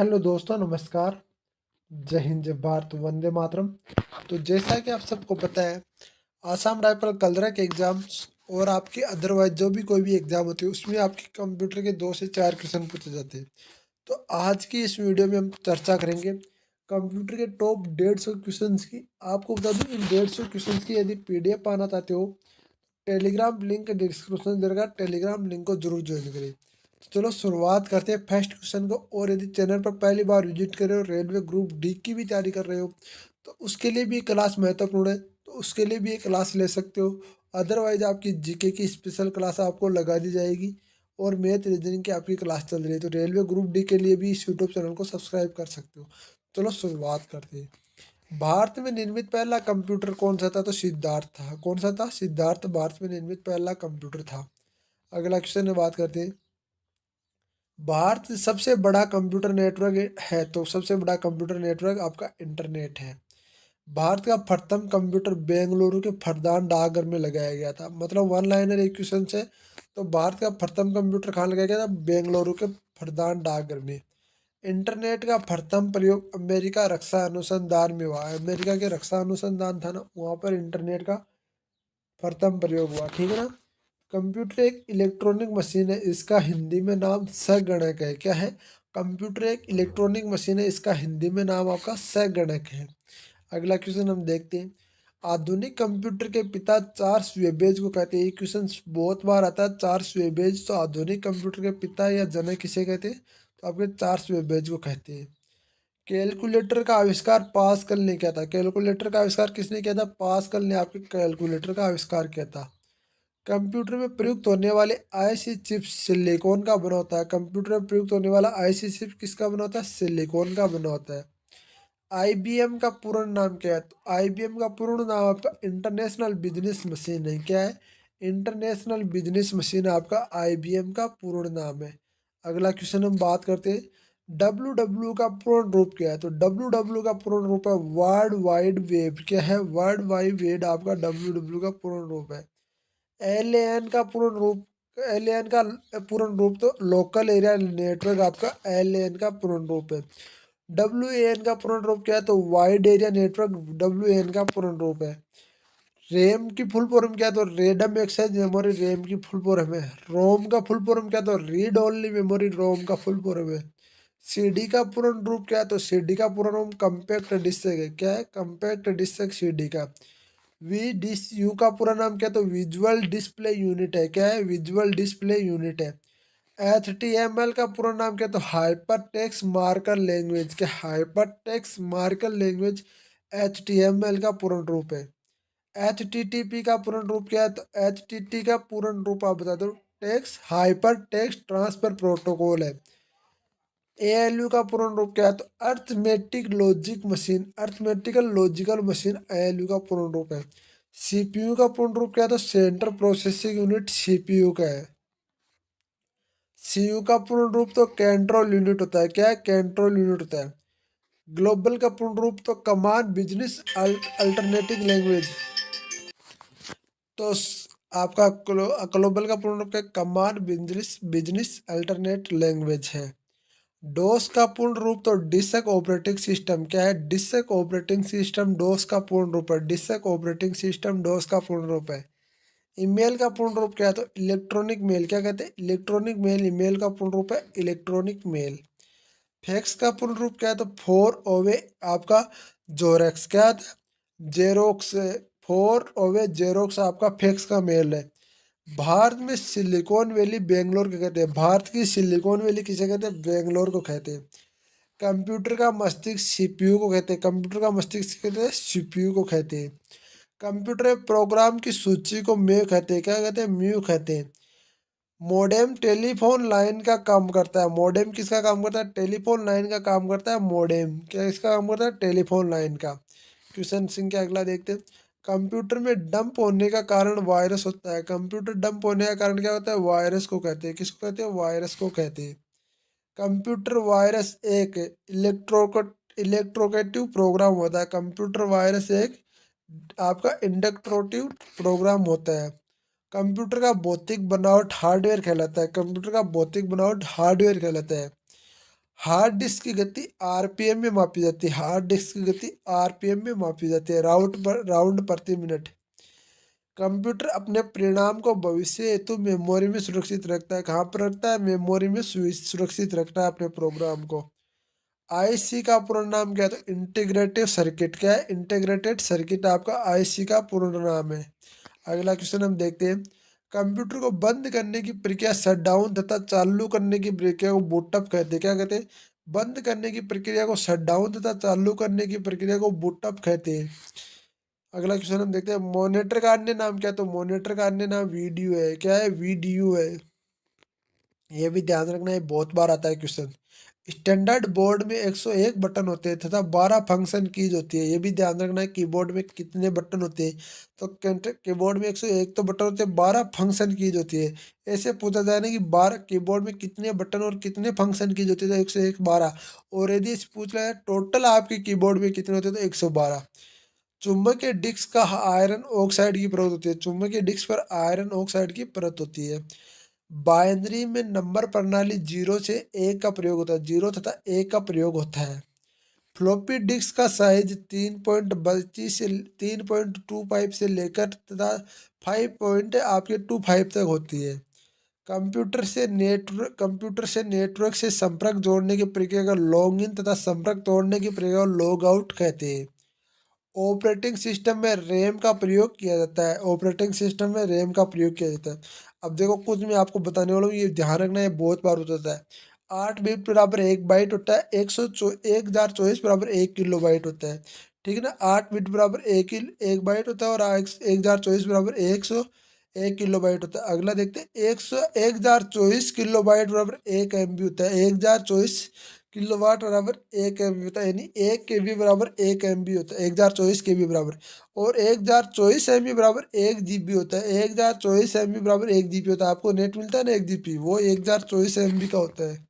Hello दोस्तों, नमस्कार। जय हिंद, जय भारत, वंदे मातरम। तो जैसा कि आप सबको पता है, आसाम राइफल कलरा के एग्जाम्स और आपके अदरवाइज जो भी कोई भी एग्जाम होती है उसमें आपके कंप्यूटर के 2 से 4 क्वेश्चन पूछे जाते हैं। तो आज की इस वीडियो में हम चर्चा करेंगे कंप्यूटर के टॉप 150 क्वेश्चन की। आपको बता दूं, इन 150 क्वेश्चन की यदि PDF पाना चाहते हो, टेलीग्राम लिंक डिस्क्रिप्शन देगा, टेलीग्राम लिंक को जरूर ज्वाइन करें। तो चलो शुरुआत करते हैं फर्स्ट क्वेश्चन को। और यदि चैनल पर पहली बार विजिट कर रहे हो, रेलवे ग्रुप डी की भी तैयारी कर रहे हो, तो उसके लिए भी क्लास महत्वपूर्ण है, तो उसके लिए भी एक क्लास ले सकते हो। अदरवाइज आपकी जीके की स्पेशल क्लास आपको लगा दी जाएगी और मैथ रीजनिंग की आपकी क्लास चल रही है, तो रेलवे ग्रुप डी के लिए भी इस यूट्यूब चैनल को सब्सक्राइब कर सकते हो। चलो शुरुआत करते हैं। भारत में निर्मित पहला कंप्यूटर कौन सा था? तो सिद्धार्थ था। कौन सा था? सिद्धार्थ भारत में निर्मित पहला कंप्यूटर था। अगला क्वेश्चन में बात करते हैं। भारत सबसे बड़ा कंप्यूटर नेटवर्क है, तो सबसे बड़ा कंप्यूटर नेटवर्क आपका इंटरनेट है। भारत का प्रथम कंप्यूटर बेंगलुरु के फरदान डाकघर में लगाया गया था। मतलब वन लाइनर एक क्वेश्चन से, तो भारत का प्रथम कंप्यूटर कहाँ लगाया गया था? बेंगलुरु के फरदान डाकघर में। इंटरनेट का प्रथम प्रयोग अमेरिका रक्षा अनुसंधान में हुआ है। अमेरिका के रक्षा अनुसंधान था ना, वहाँ पर इंटरनेट का प्रथम प्रयोग हुआ। ठीक है ना। कंप्यूटर एक इलेक्ट्रॉनिक मशीन है, इसका हिंदी में नाम संगणक है। क्या है? कंप्यूटर एक इलेक्ट्रॉनिक मशीन है, इसका हिंदी में नाम आपका संगणक है। अगला क्वेश्चन हम देखते हैं। आधुनिक कंप्यूटर के पिता चार्ल्स वेबेज को कहते हैं। ये क्वेश्चन बहुत बार आता है, चार्ल्स वेबेज। तो आधुनिक कंप्यूटर के पिता या जनक किसे कहते हैं? तो आपके चार्ल्स वेबेज को कहते हैं। कैलकुलेटर का आविष्कार पास्कल ने किया था। कैलकुलेटर का आविष्कार किसने किया था? पास्कल ने आपके कैलकुलेटर का आविष्कार किया था। कंप्यूटर में प्रयुक्त होने वाले आईसी चिप सिलिकॉन का बना होता है। कंप्यूटर में प्रयुक्त होने वाला आईसी चिप किसका बना होता है? सिलिकॉन का बना होता है। आईबीएम का पूर्ण नाम क्या है? तो आईबीएम का पूर्ण नाम आपका इंटरनेशनल बिजनेस मशीन है। क्या है? इंटरनेशनल बिजनेस मशीन आपका आईबीएम का पूर्ण नाम है। अगला क्वेश्चन हम बात करते हैं। डब्ल्यू डब्ल्यू का पूर्ण रूप क्या है? तो डब्ल्यू डब्ल्यू का पूर्ण रूप है वर्ल्ड वाइड वेब। क्या है? वर्ल्ड वाइड वेब आपका डब्ल्यू डब्ल्यू का पूर्ण रूप है। एलएएन का पूर्ण रूप, एलएएन का पूर्ण रूप तो लोकल एरिया नेटवर्क आपका एलएएन का पूर्ण रूप है। डब्ल्यूएएन का पूर्ण रूप क्या है? तो वाइड एरिया नेटवर्क डब्ल्यूएएन का पूर्ण रूप है। रैम की फुल फॉर्म क्या है? तो रैंडम एक्सेस मेमोरी रैम की फुल फॉर्म है। रोम का फुल फॉर्म क्या है? तो रीड ओनली मेमोरी रोम का फुल फॉर्म है। सीडी का पूर्ण रूप क्या है? तो सीडी का पूर्ण रूप कम्पैक्ट डिस्क है। क्या है? कम्पैक्ट डिस्क सीडी का। वी डिस यू का पूरा नाम क्या है? तो विजुअल डिस्प्ले यूनिट है। क्या है? विजुअल डिस्प्ले यूनिट है। HTML का पूरा नाम क्या है? तो हाइपर टेक्स्ट मार्कर लैंग्वेज। क्या? Hyper text marker language HTML का पूर्ण रूप है। HTTP का पूर्ण रूप क्या है? तो HTTP का पूर्ण रूप आप बता दो। Text hyper text transfer protocol है। ALU का पूर्ण रूप क्या है? तो arithmetic logic machine, arithmetical logical machine ALU का पूर्ण रूप है। CPU का पूर्ण रूप क्या है? तो सेंट्रल प्रोसेसिंग यूनिट CPU का है। CU का पूर्ण रूप तो कंट्रोल यूनिट होता है। क्या है? कंट्रोल यूनिट होता है। ग्लोबल का पूर्ण रूप तो कमांड बिजनेस अल्टरनेटिव लैंग्वेज। तो आपका ग्लोबल का पूर्ण रूप क्या? Command business business alternate language है। डोस का पूर्ण रूप तो डिस्क ऑपरेटिंग सिस्टम। क्या है? डिस्क ऑपरेटिंग सिस्टम डोस का पूर्ण रूप है। डिस्क ऑपरेटिंग सिस्टम डोस का पूर्ण रूप है। ईमेल का पूर्ण रूप क्या है? तो इलेक्ट्रॉनिक मेल। क्या कहते हैं? Electronic mail. ईमेल का पूर्ण रूप है इलेक्ट्रॉनिक मेल। फैक्स का पूर्ण रूप क्या है? तो फोर ओवे आपका जोरेक्स। क्या था? जेरोक्स। फोर ओवे जेरोक्स आपका फैक्स का मेल है। भारत में सिलिकॉन वैली बेंगलोर को कहते हैं। भारत की सिलिकॉन वैली किसे कहते हैं? बेंगलोर को कहते हैं। कंप्यूटर का मस्तिष्क सीपीयू को कहते हैं। कंप्यूटर का मस्तिष्क कहते हैं? सीपीयू को कहते हैं। कंप्यूटर प्रोग्राम की सूची को म्यू कहते हैं। क्या कहते हैं? म्यू कहते हैं। मोडेम टेलीफोन लाइन का काम करता है। मोडेम किसका काम करता है? टेलीफोन लाइन का काम करता है मोडेम। क्या इसका काम करता है? टेलीफोन लाइन का। क्वेश्चन संख्या अगला देखते हैं। कंप्यूटर में डंप होने का कारण वायरस होता है। कंप्यूटर डंप होने का कारण क्या होता है? वायरस को कहते हैं। किसको कहते हैं? वायरस को कहते हैं। कंप्यूटर वायरस एक इलेक्ट्रोकेटिव प्रोग्राम होता है। कंप्यूटर वायरस एक आपका इंडक्ट्रोटिव प्रोग्राम होता है। कंप्यूटर का भौतिक बनावट हार्डवेयर कहलाता है। कंप्यूटर का भौतिक बनावट हार्डवेयर कहलाता है। हार्ड डिस्क की गति आरपीएम में मापी जाती है। हार्ड डिस्क की गति आरपीएम में मापी जाती है, राउंड प्रति मिनट। कंप्यूटर अपने परिणाम को भविष्य हेतु मेमोरी में सुरक्षित रखता है। कहाँ पर रखता है? मेमोरी में सुरक्षित रखता है अपने प्रोग्राम को। आईसी का पूर्ण नाम क्या है? तो इंटीग्रेटेड सर्किट। क्या है? इंटीग्रेटेड सर्किट आपका आईसी का पूर्ण नाम है। अगला क्वेश्चन हम देखते हैं। कंप्यूटर को बंद करने की प्रक्रिया शट डाउन तथा चालू करने की प्रक्रिया को बूटअप कहते हैं। क्या कहते हैं? बंद करने की प्रक्रिया को शट डाउन तथा चालू करने की प्रक्रिया को बूटअप कहते हैं। अगला क्वेश्चन हम देखते हैं। मॉनिटर का अन्य नाम क्या है? तो मॉनिटर का अन्य नाम वीडियो है। क्या है? वीडियो है। ये भी ध्यान रखना है, बहुत बार आता है क्वेश्चन। स्टैंडर्ड बोर्ड में 101 बटन होते हैं तथा 12 फंक्शन कीज होती है। ये भी ध्यान रखना है, कीबोर्ड में कितने बटन होते हैं? तो कीबोर्ड में 101 तो बटन होते हैं, 12 फंक्शन कीज होती है। ऐसे पूछा जाए ना कि 12 कीबोर्ड में कितने बटन और कितने फंक्शन कीज होती है? तो 101 12। और यदि पूछ रहा है टोटल आपके कीबोर्ड में कितने होते हैं? तो 112। चुंबकीय डिस्क का आयरन ऑक्साइड की परत होती है। चुंबकीय डिस्क पर आयरन ऑक्साइड की परत होती है। बाइनरी में नंबर प्रणाली 0 से 1 का प्रयोग होता है। 0 तथा 1 का प्रयोग होता है। फ्लॉपी डिस्क का साइज 3.32 से 3.25 से लेकर तथा 5 पॉइंट आपके 25 तक होती है। कंप्यूटर से नेटवर्क से संपर्क जोड़ने की प्रक्रिया का लॉग इन तथा संपर्क तोड़ने की प्रक्रिया को लॉग आउट कहते हैं। ऑपरेटिंग सिस्टम में रैम का प्रयोग किया जाता है। ऑपरेटिंग सिस्टम में रैम का प्रयोग किया जाता है। अब देखो कुछ मैं आपको बताने वाला हूँ, ये ध्यान रखना है, बहुत बार हो जाता है। 8 बिट बराबर 1 बाइट होता है। 1024 बराबर 1 किलो बाइट होता है। ठीक है ना? 8 बिट बराबर 1 बाइट होता है और 1024 बराबर 101 किलो बाइट होता है। अगला देखते हैं। 1024 किलो बाइट बराबर 1 MB होता है। 1024 किलोवाट बराबर 1 MB होता है, यानी 1 KB बराबर 1 MB होता है। 1024 KB बराबर। और 1024 MB बराबर 1 GB होता है। 1024 MB बराबर 1 GB होता है। आपको नेट मिलता है ना 1 GB, वो 1024 MB का होता है।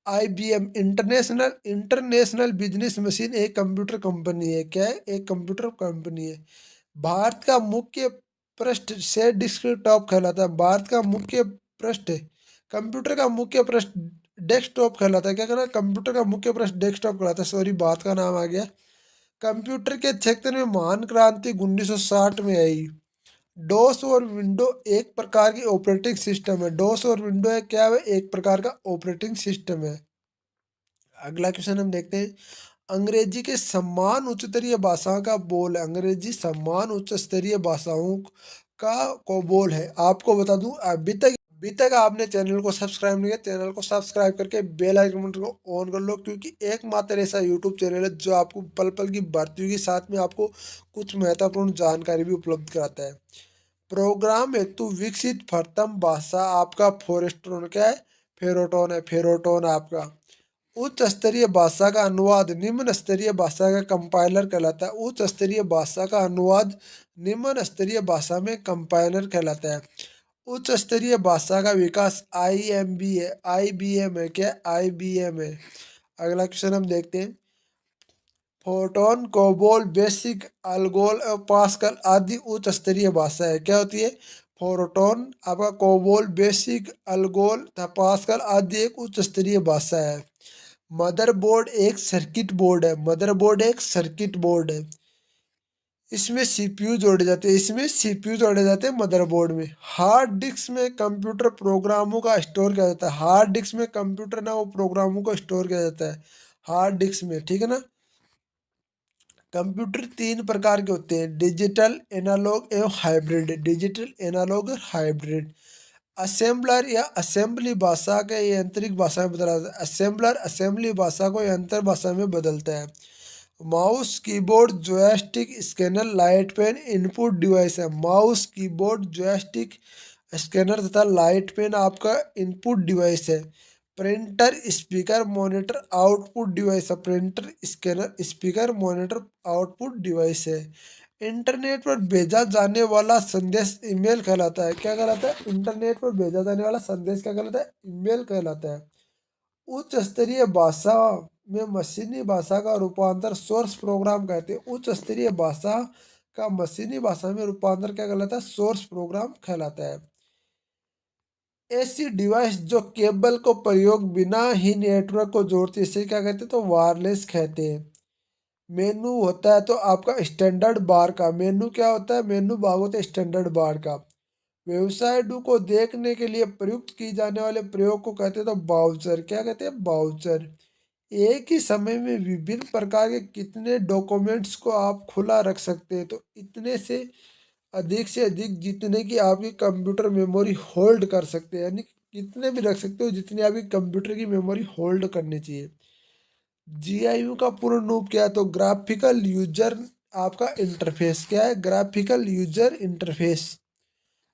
IBM international international business machine एक कंप्यूटर कंपनी है। क्या है? एक कंप्यूटर कंपनी है। भारत का मुख्य पृष्ठ से डेस्कटॉप कहलाता है। भारत का मुख्य पृष्ठ, कंप्यूटर का मुख्य पृष्ठ डेस्कटॉप कहलाता है। क्या कहना है? कंप्यूटर का मुख्य पृष्ठ डेस्कटॉप कहलाता है। सॉरी, बात का नाम आ गया। कंप्यूटर के क्षेत्र में महान क्रांति 1960 में आई। डोस और विंडो एक प्रकार की ऑपरेटिंग सिस्टम है। डोस और विंडो है क्या है? एक प्रकार का ऑपरेटिंग सिस्टम है। अगला क्वेश्चन हम देखते हैं। अंग्रेजी के समान उच्च स्तरीय भाषाओं का बोल है। अंग्रेजी समान उच्च स्तरीय भाषाओं का को बोल है। आपको बता दूं, अभी तक आपने चैनल को सब्सक्राइब नहीं किया, चैनल को सब्सक्राइब करके बेल आइकन को ऑन कर लो, क्योंकि एकमात्र ऐसा यूट्यूब चैनल है जो आपको पल पल की भर्ती के साथ में आपको कुछ महत्वपूर्ण जानकारी भी उपलब्ध कराता है। प्रोग्राम हेतु विकसित प्रथम भाषा आपका फोरेस्ट्रोन क्या है? फेरोटोन है। फेरोटोन आपका उच्च स्तरीय भाषा का अनुवाद निम्न स्तरीय भाषा का कंपाइलर कहलाता है। उच्च स्तरीय भाषा का अनुवाद निम्न स्तरीय भाषा में कंपाइलर कहलाता है। उच्च स्तरीय भाषा का विकास IMB है। IBM है। क्या? IBM है। अगला क्वेश्चन हम देखते हैं। फोर्टोन, कोबोल, बेसिक, अल्गोल और पास्कल आदि उच्च स्तरीय भाषा है। क्या होती है? फोर्टोन आपका, कोबोल, बेसिक, अल्गोल तथा पास्कल आदि एक उच्च स्तरीय भाषा है। मदरबोर्ड एक सर्किट बोर्ड है। मदरबोर्ड एक सर्किट बोर्ड है। इसमें CPU जोड़े जाते हैं। इसमें CPU जोड़े जाते हैं मदरबोर्ड में। हार्ड डिस्क में कंप्यूटर प्रोग्रामों का स्टोर किया जाता है। हार्ड डिस्क में कंप्यूटर ना वो प्रोग्रामों को स्टोर किया जाता है हार्ड डिस्क में। ठीक है ना? कंप्यूटर 3 प्रकार के होते हैं। डिजिटल, एनालॉग एवं हाइब्रिड। डिजिटल, एनालॉग और हाइब्रिड। असेंबलर या असेंबली भाषा के यांत्रिक भाषा में बदला जाता है। असेंबलर असेंबली भाषा को यंत्र भाषा में बदलता है। Mouse, keyboard, joystick, scanner, light pen input device है। माउस, कीबोर्ड, जॉयस्टिक, स्कैनर तथा लाइट पेन आपका इनपुट डिवाइस है। Printer, speaker, monitor output device है। Printer, scanner, speaker, monitor output device है। इंटरनेट पर भेजा जाने वाला संदेश ईमेल कहलाता है। क्या कहलाता है? इंटरनेट पर भेजा जाने वाला संदेश क्या कहलाता है? ईमेल कहलाता है। उच्च स्तरीय भाषा में मशीनी भाषा का रूपांतर सोर्स प्रोग्राम कहते हैं। उच्च स्तरीय भाषा का मशीनी भाषा में रूपांतर क्या कहलाता है? सोर्स प्रोग्राम कहलाता है। ऐसी डिवाइस जो केबल को प्रयोग बिना ही नेटवर्क को जोड़ती है, इसे क्या कहते हैं, तो वायरलेस कहते हैं। मेनू होता है तो आपका स्टैंडर्ड बार का, मेनू क्या होता है, मेनू भाग होता है स्टैंडर्ड बार का। वेबसाइट को देखने के लिए प्रयुक्त की जाने वाले प्रयोग को कहते हैं तो ब्राउज़र, क्या कहते हैं, ब्राउज़र। एक ही समय में विभिन्न प्रकार के कितने डॉक्यूमेंट्स को आप खुला रख सकते हैं, तो इतने से अधिक जितने की आपकी कंप्यूटर मेमोरी होल्ड कर सकते हैं, यानी कितने भी रख सकते हो जितनी आपकी कंप्यूटर की मेमोरी होल्ड करनी चाहिए। जीआईयू का पूर्ण रूप क्या है, तो ग्राफिकल यूजर आपका इंटरफेस, क्या है, ग्राफिकल यूजर इंटरफेस।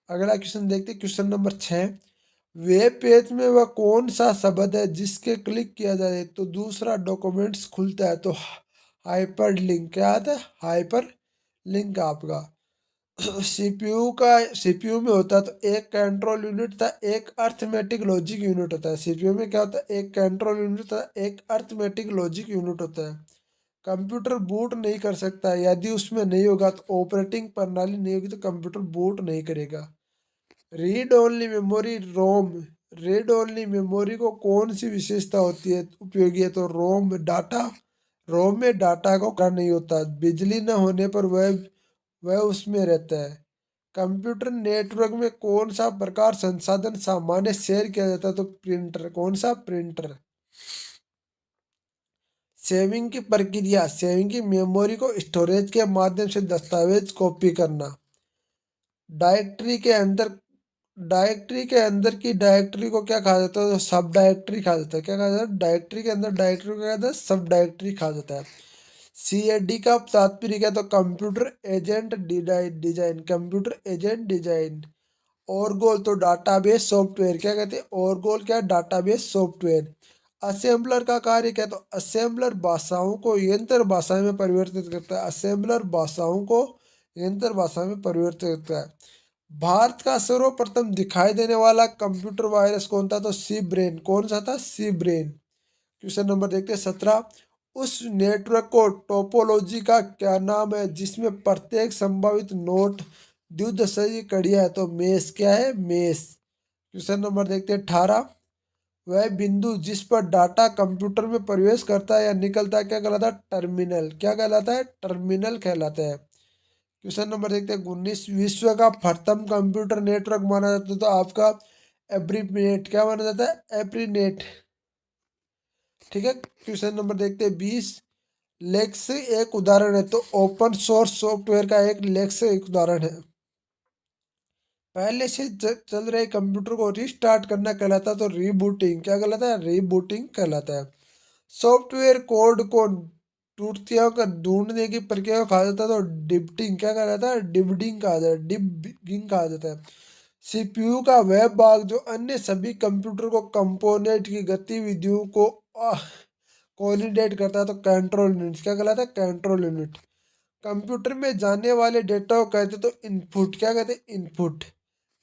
अगला क्वेश्चन देखते हैं, क्वेश्चन नंबर 6। वेब पेज में वह कौन सा शब्द है जिसके क्लिक किया जाए तो दूसरा डॉक्यूमेंट्स खुलता है, तो हाइपर लिंक, क्या आता है, हाइपर लिंक आपका। सीपीयू में होता है तो एक कंट्रोल यूनिट था, एक अर्थमेटिक लॉजिक यूनिट होता है। सीपीयू में क्या होता है, एक कंट्रोल यूनिट था, एक अर्थमेटिक लॉजिक यूनिट होता है। कंप्यूटर बूट नहीं कर सकता, यदि उसमें नहीं होगा तो ऑपरेटिंग प्रणाली नहीं होगी तो कंप्यूटर बूट नहीं करेगा। रीड ओनली मेमोरी, रोम। रीड ओनली मेमोरी को कौन सी विशेषता होती है, उपयोगी है, तो रोम में डाटा को का नहीं होता, बिजली न होने पर वह उसमें रहता है। कंप्यूटर नेटवर्क में कौन सा प्रकार संसाधन सामान्य शेयर किया जाता है, तो प्रिंटर, कौन सा, प्रिंटर। सेविंग की प्रक्रिया, सेविंग की मेमोरी को स्टोरेज के माध्यम से दस्तावेज कॉपी करना। डायरेक्टरी के अंदर, डायरेक्टरी के अंदर की डायरेक्टरी को क्या कहा जाता है, तो सब डायरेक्टरी कहा जाता है। क्या कहा जाता है, डायरेक्टरी के अंदर डायरेक्टरी को क्या कहता है, सब डायरेक्टरी कहा जाता है। सीएडी का तात्पर्य क्या है, तो computer agent design, computer agent design. और गोल तो डाटाबेस सॉफ्टवेयर, क्या कहते हैं, और गोल क्या है, डाटाबेस सॉफ्टवेयर। असेंबलर का कार्य क्या है, तो असेंबलर भाषाओं को यंत्र भाषा में परिवर्तित करता है। असेंबलर भाषाओं को यंत्र भाषा में परिवर्तित करता है। भारत का सर्वप्रथम दिखाई देने वाला कंप्यूटर वायरस कौन था, तो सी ब्रेन, कौन सा था, सी ब्रेन। क्वेश्चन नंबर देखते हैं 17। उस नेटवर्क को टोपोलॉजी का क्या नाम है जिसमें प्रत्येक संभावित नोट द्विदिशीय कड़ियाँ है, तो मेष, क्या है, मेष। क्वेश्चन नंबर देखते हैं 18। वह बिंदु जिस पर डाटा कंप्यूटर में प्रवेश करता है या निकलता है क्या कहलाता है, टर्मिनल, क्या कहलाता है, टर्मिनल कहलाता है। क्वेश्चन नंबर देखते हैं 19। विश्व का प्रथम कंप्यूटर नेटवर्क माना जाता है तो आपका एप्रीनेट, क्या माना जाता है, एप्रीनेट, ठीक है। क्वेश्चन नंबर देखते हैं 20। लेक्स एक उदाहरण है, तो ओपन सोर्स सॉफ्टवेयर का एक लेक्स एक उदाहरण है। पहले से चल रहे कंप्यूटर को रिस्टार्ट करना कहलाता है तो रीबूटिंग, क्या कहलाता है, रीबूटिंग कहलाता है। सॉफ्टवेयर कोड को त्रुटियों का ढूंढने की प्रक्रिया को कहा जाता है तो डिबटिंग, क्या कहा जाता है, डिबडिंग कहा जाता है, डिबगिंग कहा जाता है। सीपीयू का वह भाग जो अन्य सभी कंप्यूटर को कंपोनेंट की गतिविधियों को कोऑर्डिनेट करता है तो कंट्रोल यूनिट, क्या कहलाता है, कंट्रोल यूनिट। कंप्यूटर में जाने वाले डेटा को कहते तो इनपुट, क्या कहते हैं, इनपुट।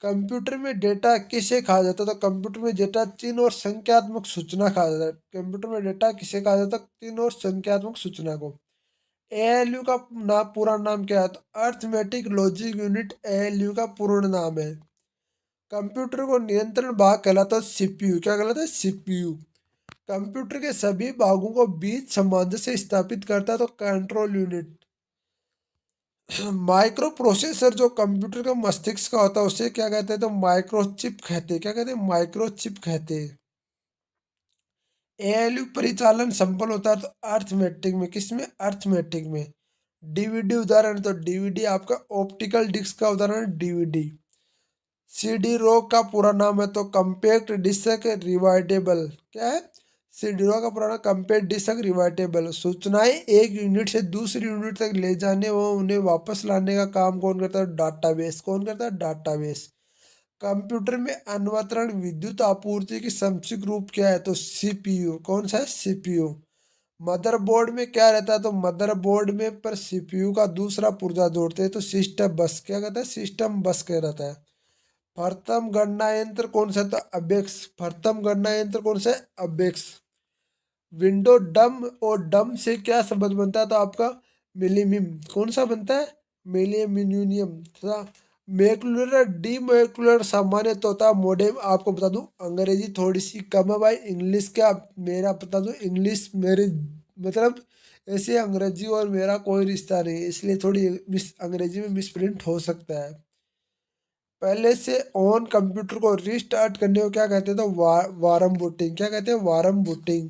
कंप्यूटर में डेटा किसे कहा जाता है, तो कंप्यूटर में डेटा चिन्ह और संख्यात्मक सूचना कहा जाता है। कंप्यूटर में डेटा किसे कहा जाता है, चिन्ह और संख्यात्मक सूचना को। एएलयू का पूरा नाम क्या है, तो अर्थमेटिक लॉजिक यूनिट एएलयू का पूर्ण नाम है। कंप्यूटर को नियंत्रण भाग कहलाता है सीपीयू, क्या कहलाता है, सीपीयू। कंप्यूटर के सभी भागों को बीच सामंजस्य स्थापित करता है तो कंट्रोल यूनिट। माइक्रो प्रोसेसर जो कंप्यूटर का मस्तिष्क का होता है उसे क्या कहते हैं, तो माइक्रोचिप कहते हैं, क्या कहते हैं, माइक्रोचिप कहते हैं। एएलयू परिचालन संपन्न होता है तो अर्थमेटिक में, किसमें, अर्थमेटिक में। डीवीडी उदाहरण, तो डीवीडी आपका ऑप्टिकल डिस्क का उदाहरण, डीवीडी। सीडी रोम का पूरा नाम है तो कंपैक्ट डिस्क रिवाइटेबल, क्या है, सीडी रोम का पूरा नाम कंपैक्ट डिस्क रिवाइटेबल। सूचनाएं एक यूनिट से दूसरी यूनिट तक ले जाने व उन्हें वापस लाने का काम कौन करता है, डाटाबेस, कौन करता है, डाटाबेस। कंप्यूटर में अन्वतरण विद्युत आपूर्ति की समष्टिक रूप क्या है, तो सीपीयू, कौन सा है, सीपीयू। मदरबोर्ड में क्या रहता है, तो मदरबोर्ड में पर सीपीयू का दूसरा पुर्जा जोड़ते हैं तो सिस्टम बस, क्या कहता है, सिस्टम बस कह रहता है। प्रथम गणना यंत्र कौन सा था, अबेक्स। प्रथम गणना यंत्र कौन सा है, अबेक्स। विंडो डम और डम से क्या संबंध बनता है, तो आपका मिलीमिम, कौन सा बनता है, मिलीमिनियम तथा मैक्युलर डीमैक्युलर सामान्य तोता मोडेम। आपको बता दूं अंग्रेजी थोड़ी सी कम है भाई, इंग्लिश क्या मेरा बता दूं, इंग्लिश मेरे मतलब ऐसे अंग्रेजी और मेरा कोई रिश्ता नहीं है, इसलिए थोड़ी मिस अंग्रेजी में मिसप्रिंट हो सकता है। पहले से ऑन कंप्यूटर को रीस्टार्ट करने को क्या कहते हैं, तो वारम बूटिंग। क्या कहते हैं, वारम बूटिंग।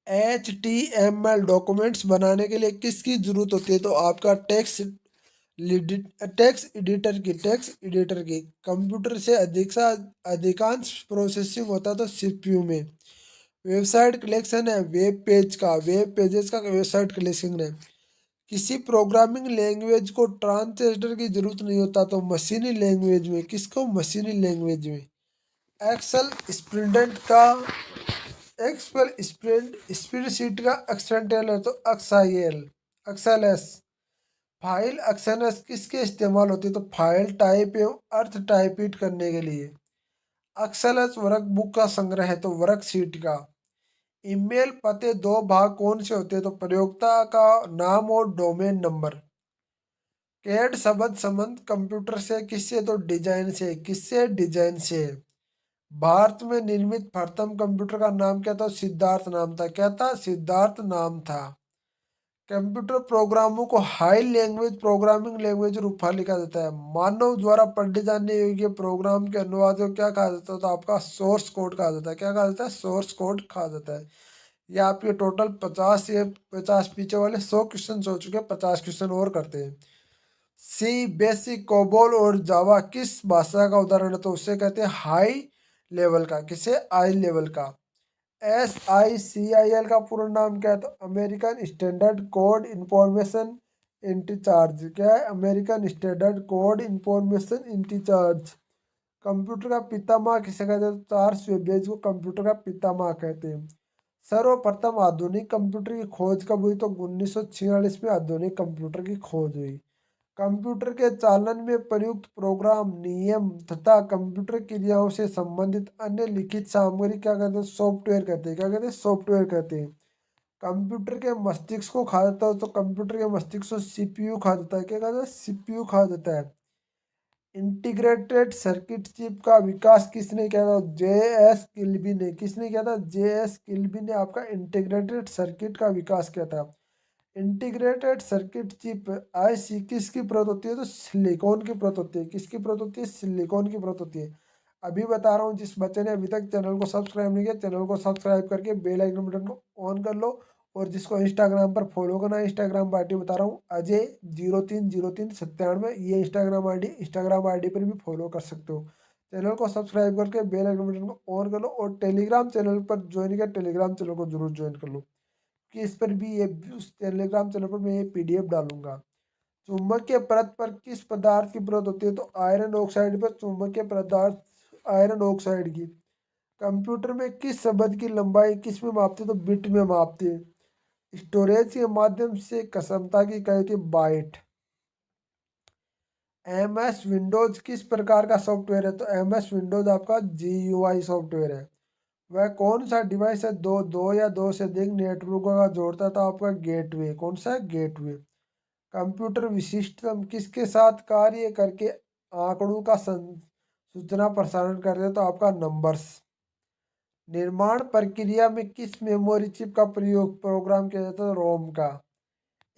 HTML डॉक्यूमेंट्स बनाने के लिए किसकी जरूरत होती है, तो आपका टेक्स्ट एडिटर की। कंप्यूटर से अधिकांश प्रोसेसिंग होता है तो सीपीयू में। वेबसाइट कलेक्शन है वेब पेज का, वेब पेजेस का वेबसाइट कलेक्शन है। किसी प्रोग्रामिंग लैंग्वेज को ट्रांसलेटर की जरूरत नहीं होता तो मशीनी लैंग्वेज में। किसको, मशीनी लैंग्वेज में। एक्सेल स्प्रिंट का एक्सपेल स्प्रेडशीट का एक्सटेंडेड है तो एक्सआईएल एक्सएलएस। फाइल एक्सएलएस किसके इस्तेमाल होती है, तो फाइल टाइप एवं अर्थ टाइपिट करने के लिए। एक्सएलएस वर्कबुक का संग्रह है तो वर्कशीट का। ईमेल पते दो भाग कौन से होते हैं, तो प्रयोक्ता का नाम और डोमेन नंबर। कैड शब्द संबंध कंप्यूटर से किससे, तो डिजाइन से। किससे, डिजाइन से। भारत में निर्मित प्रथम कंप्यूटर का नाम क्या था, सिद्धार्थ नाम था। क्या था, सिद्धार्थ नाम था। कंप्यूटर प्रोग्रामों को हाई लैंग्वेज प्रोग्रामिंग लैंग्वेज रूपा लिखा जाता है। मानव द्वारा पढ़े जाने योग्य प्रोग्राम के अनुवाद को क्या कहा जाता है, तो आपका सोर्स कोड कहा जाता है। क्या कहा जाता है, सोर्स कोड कहा जाता है। ये आपके टोटल 50 पीछे वाले 100 क्वेश्चन हो चुके हैं, 50 क्वेश्चन और करते हैं। सी, बेसिक, कोबोल और जावा किस भाषा का उदाहरण है, तो उसे कहते हैं हाई लेवल का। किसे, हाई लेवल का। SICIL का पूरा नाम क्या है, तो American standard code information interchange. क्या है, American standard code information interchange. Computer का पितामह किसे कहते हैं, तो चार्ल्स बेबेज को कंप्यूटर का पितामह कहते हैं। सर्वप्रथम आधुनिक कंप्यूटर की खोज कब हुई, तो 1946 में आधुनिक कंप्यूटर की खोज हुई। कंप्यूटर के चालन में प्रयुक्त प्रोग्राम, नियम तथा कंप्यूटर क्रियाओं से संबंधित अन्य लिखित सामग्री क्या कहते हैं, सॉफ्टवेयर कहते हैं। क्या कहते हैं, सॉफ्टवेयर कहते हैं। कंप्यूटर के मस्तिष्क को कहा जाता है, तो कंप्यूटर के मस्तिष्क को सीपीयू कहा जाता है। क्या कहता है, सीपीयू कहा जाता है। इंटीग्रेटेड सर्किट चिप का विकास किसने किया था, JS किल्बी ने। किसने किया था, JS किल्बी ने आपका इंटीग्रेटेड सर्किट का विकास किया था। इंटीग्रेटेड सर्किट चिप IC किसकी परत होती है, तो सिलिकॉन की परत होती है। किसकी परत होती है, सिलिकॉन की परत होती है। अभी बता रहा हूँ, जिस बच्चे ने अभी तक चैनल को सब्सक्राइब नहीं किया, चैनल को सब्सक्राइब करके बेल आइकन बटन को ऑन कर लो। और जिसको इंस्टाग्राम पर फॉलो करना है, इंस्टाग्राम पर ID बता रहा हूँ, अजय030397। ये इंस्टाग्राम ID पर भी फॉलो कर सकते हो। चैनल को सब्सक्राइब करके बेल आइकन बटन को ऑन कर लो, और टेलीग्राम चैनल पर ज्वाइन किया, टेलीग्राम चैनल को जरूर ज्वाइन कर लो कि इस पर भी ये उस टेलीग्राम चैनल पर मैं ये PDF डालूंगा। चुंबकीय परत पर किस पदार्थ की परत होती है, तो आयरन ऑक्साइड पर चुंबकीय पदार्थ आयरन ऑक्साइड की। कंप्यूटर में किस शब्द की लंबाई किस में मापते हैं, तो बिट में मापते हैं। स्टोरेज के माध्यम से क्षमता की इकाई होती है बाइट। MS विंडोज किस प्रकार का सॉफ्टवेयर है, तो MS विंडोज आपका GUI सॉफ्टवेयर है। वह कौन सा डिवाइस है दो या दो से अधिक नेटवर्कों का जोड़ता था, आपका गेटवे। कौन सा है, गेटवे। कंप्यूटर विशिष्टतम किसके साथ कार्य करके आंकड़ों का सूचना प्रसारण करते हैं, तो आपका नंबर्स। निर्माण प्रक्रिया में किस मेमोरी चिप का प्रयोग प्रोग्राम किया जाता है, रोम का।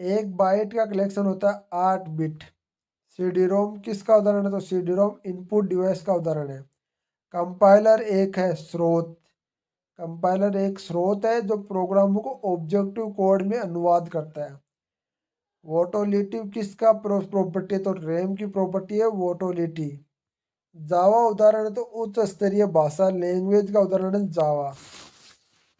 एक बाइट का कलेक्शन होता है 8 बिट। CD-ROM किसका उदाहरण है, तो CD-ROM इनपुट डिवाइस का उदाहरण है। कंपाइलर एक है स्रोत। कंपाइलर एक स्रोत है जो प्रोग्रामों को ऑब्जेक्टिव कोड में अनुवाद करता है। वोटोलिटी किसका प्रॉपर्टी है, तो रैम की प्रॉपर्टी है वोटोलिटी। जावा उदाहरण है तो उच्च स्तरीय भाषा लैंग्वेज का उदाहरण है जावा।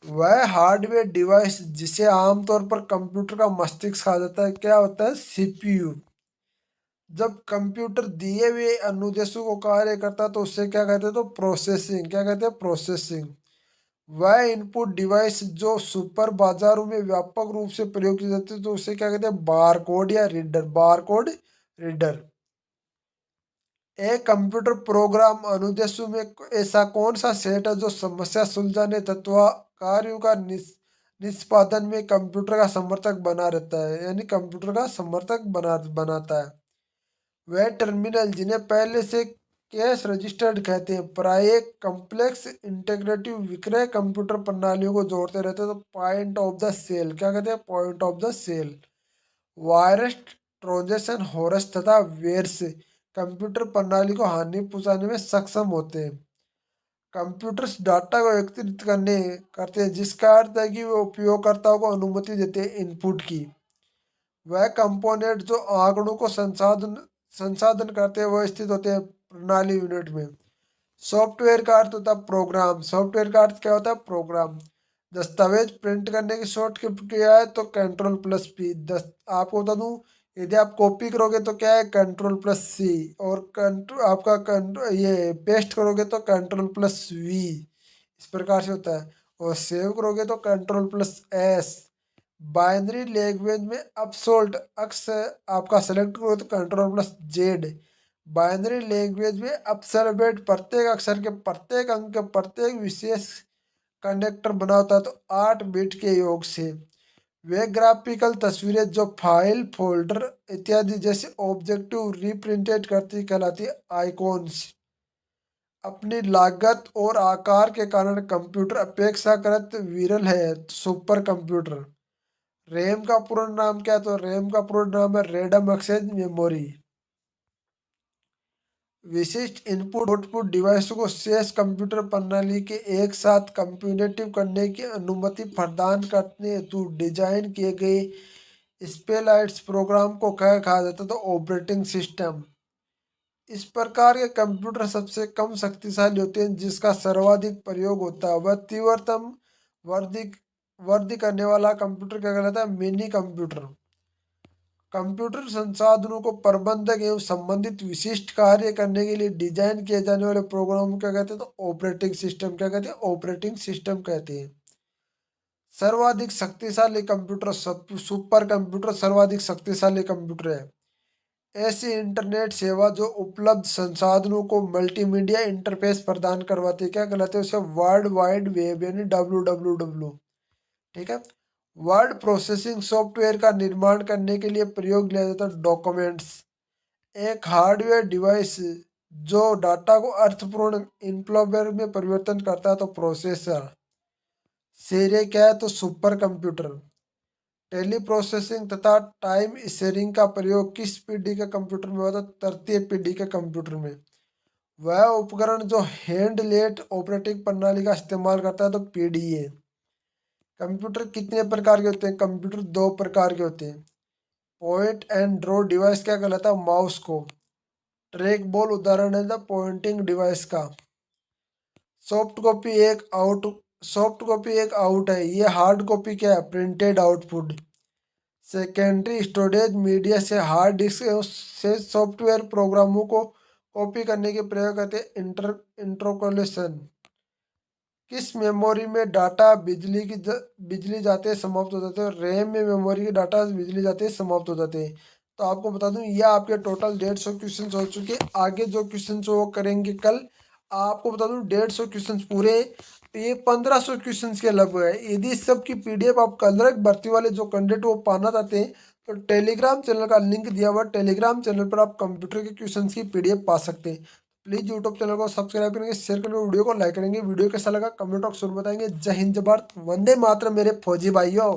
वह हार्डवेयर डिवाइस जिसे आमतौर पर कंप्यूटर का मस्तिष्क कहा जाता है, क्या होता है, CPU। जब कंप्यूटर दिए हुए अनुदेशों को कार्य करता है तो उससे क्या कहते हैं, तो प्रोसेसिंग। क्या कहते हैं, प्रोसेसिंग। वह इनपुट डिवाइस जो सुपर बाजारों में व्यापक रूप से प्रयोग की जाती है तो उसे क्या कहते हैं, बारकोड या रीडर। Barcode reader. एक कंप्यूटर प्रोग्राम अनुदेशों में ऐसा कौन सा सेट है जो समस्या सुलझाने तत्व कार्यों का निष्पादन में कंप्यूटर का समर्थक बना रहता है, यानी कंप्यूटर का समर्थक बनाता है। वह टर्मिनल जिन्हें पहले से कैश रजिस्टर्ड कहते हैं, प्रायः कॉम्प्लेक्स इंटीग्रेटिव विक्रय कंप्यूटर प्रणालियों को जोड़ते रहते हैं। तो पॉइंट ऑफ द सेल क्या कहते हैं? Point of the cell. Virus, Trojan horse तथा वेयर्स कंप्यूटर प्रणाली को हानि पहुंचाने में सक्षम होते हैं। कंप्यूटर्स डाटा को एकत्रित करते हैं, जिसका अर्थ है कि वो उपयोगकर्ताओं को अनुमति देते हैं इनपुट की। वह कंपोनेंट जो आंकड़ों को संसाधन संसाधन करते हैं वह स्थित होते हैं प्रणाली यूनिट में। सॉफ्टवेयर का अर्थ होता है प्रोग्राम। सॉफ्टवेयर का अर्थ क्या होता है? प्रोग्राम। दस्तावेज प्रिंट करने की शॉर्ट क्या है? तो कंट्रोल+P। आपको बता दूं, यदि आप कॉपी करोगे तो क्या है? कंट्रोल+C। और आपका ये पेस्ट करोगे तो कंट्रोल+V। इस प्रकार से होता है। और सेव करोगे तो कंट्रोल+S। बाइनरी लैंग्वेज में अपसोल्ट अक्स आपका सेलेक्ट करो तो कंट्रोल+Z। बाइनरी लैंग्वेज में अपसर्वेट प्रत्येक अक्षर के प्रत्येक अंक के प्रत्येक विशेष कनेक्टर बना होता है, तो 8 बिट के योग से। वे ग्राफिकल तस्वीरें जो फाइल, फोल्डर इत्यादि जैसे ऑब्जेक्टिव रिप्रेजेंटेट करती कहलाती है आइकॉन्स। अपनी लागत और आकार के कारण कंप्यूटर अपेक्षाकृत विरल है। Super computer. रैम का पूरा नाम क्या है? तो रैम का पूरा नाम है रैंडम एक्सेस मेमोरी। विशिष्ट इनपुट आउटपुट डिवाइस को शेष कंप्यूटर प्रणाली के एक साथ कम्युनिकेट करने की अनुमति प्रदान करने हेतु डिजाइन किए गए स्पेलाइट्स प्रोग्राम को क्या कहा जाता है? तो ऑपरेटिंग सिस्टम। इस प्रकार के कंप्यूटर सबसे कम शक्तिशाली होते हैं, जिसका सर्वाधिक प्रयोग होता है। वह तीव्रतम वर्दी वर्दी करने वाला कंप्यूटर क्या कहलाता है? Mini computer. कंप्यूटर संसाधनों को प्रबंधक एवं संबंधित विशिष्ट कार्य करने के लिए डिजाइन किए जाने वाले प्रोग्राम को क्या कहते हैं? तो ऑपरेटिंग सिस्टम। क्या कहते हैं? ऑपरेटिंग सिस्टम कहते हैं। सर्वाधिक शक्तिशाली कंप्यूटर सुपर कंप्यूटर सर्वाधिक शक्तिशाली कंप्यूटर है। ऐसी इंटरनेट सेवा जो उपलब्ध संसाधनों को मल्टीमीडिया इंटरफेस प्रदान करवाती है, क्या कहलाते हैं? उसे वर्ल्ड वाइड वेब यानी WWW। ठीक है। वर्ड प्रोसेसिंग सॉफ्टवेयर का निर्माण करने के लिए प्रयोग लिया जाता है डॉक्यूमेंट्स। एक हार्डवेयर डिवाइस जो डाटा को अर्थपूर्ण इनफ्लोवेयर में परिवर्तन करता है, तो प्रोसेसर। शेरे क्या है? तो सुपर कंप्यूटर। टेली प्रोसेसिंग तथा टाइम शेयरिंग का प्रयोग किस पीढ़ी के कंप्यूटर में होता है? तृतीय पीढ़ी के कंप्यूटर में। वह उपकरण जो हैंड लेड ऑपरेटिंग प्रणाली का इस्तेमाल करता है, तो PDA। कंप्यूटर कितने प्रकार के होते हैं? कंप्यूटर 2 प्रकार के होते हैं। पॉइंट एंड ड्रॉ डिवाइस क्या कहलाता है? माउस को। ट्रैक बॉल उदाहरण है द पॉइंटिंग डिवाइस का। सॉफ्ट कॉपी एक आउट सॉफ्ट कॉपी एक आउट है। ये हार्ड कॉपी क्या है? Printed output. Secondary storage media से हार्ड डिस्क से सॉफ्टवेयर प्रोग्रामों को कॉपी करने के प्रयोग करते हैं इंटरकोलेशन। किस मेमोरी में डाटा बिजली जाते समाप्त हो जाते हैं? रैम में मेमोरी के डाटा बिजली जाते समाप्त हो जाते हैं। तो आपको बता दूं, ये आपके टोटल 150 क्वेश्चन हो चुके हैं। आगे जो क्वेश्चन वो करेंगे कल। आपको बता दूं 150 क्वेश्चन पूरे, ये 1500 क्वेश्चन के लगभग है। यदि सब की PDF आप कलर भर्ती वाले जो कैंडिडेट वो पाना चाहते हैं, तो टेलीग्राम चैनल का लिंक दिया हुआ, टेलीग्राम चैनल पर आप कंप्यूटर के क्वेश्चन की PDF पा सकते हैं। प्लीज यूट्यूब चैनल को सब्सक्राइब करेंगे, शेयर करेंगे, वीडियो को लाइक करेंगे। वीडियो कैसा लगा कमेंट बॉक्स में बताएंगे। जय हिंद, जय भारत, वंदे मातरम मेरे फौजी भाइयों।